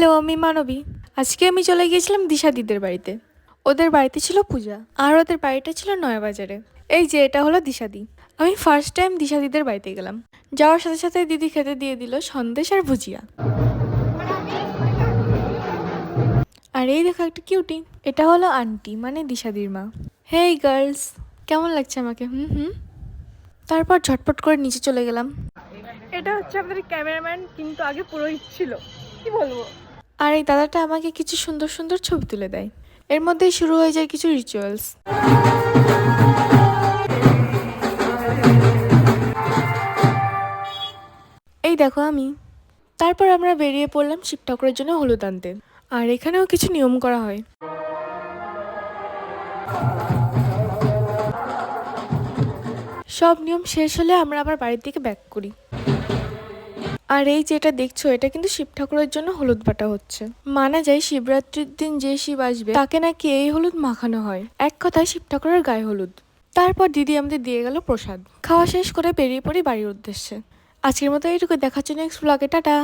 Hello, আমি মানবী। আজকে আমি চলে গিয়েছিলাম দিশা দিদের বাড়িতে। ওদের বাড়িতে ছিল পূজা, আর ওদের বাড়িটা ছিল নয়াবাজারে। এই যে এটা হলো দিশাদি। আমি ফার্স্ট টাইম দিশা দিদের বাড়িতে গেলাম। যাওয়ার সাথে সাথে দিদি খেতে দিয়ে দিল সন্দেশ আর ভুজিয়া। আর এই দেখো একটা কিউটি, এটা হলো আন্টি মানে দিশাদির মা। হেই গার্লস, কেমন লাগছে আমাকে? হুম হুম। তারপর ঝটপট করে নিচে চলে গেলাম। এটা হচ্ছে আমাদের ক্যামেরাম্যান, কিন্তু আগে পুরোহিত ছিল, কি বলবো। আর এই দাদাটা আমাকে কিছু সুন্দর সুন্দর ছবি তুলে দেয়। এর মধ্যেই শুরু হয়ে যায় কিছু রিচুয়ালস। এই দেখো আমি। তারপর আমরা বেরিয়ে পড়লাম শিব ঠাকুরের জন্য হলুদ আনতে। আর এখানেও কিছু নিয়ম করা হয়। সব নিয়ম শেষ হলে আমরা আবার বাড়ির দিকে ব্যাক করি। আর এই যেটা দেখছো, এটা কিন্তু শিব ঠাকুরের জন্য হলুদ বাটা হচ্ছে। মানা যায় শিবরাত্রির দিন যে শিব আসবে তাকে নাকি এই হলুদ মাখানো হয়, এক কথায় শিব ঠাকুরের গায়ে হলুদ। তারপর দিদি আমাদের দিয়ে গেল প্রসাদ। খাওয়া শেষ করে বেরিয়ে পড়ি বাড়ির উদ্দেশ্যে। আজকের মতো এইটুকু, দেখার জন্য নেক্সট ব্লগে, টাটা।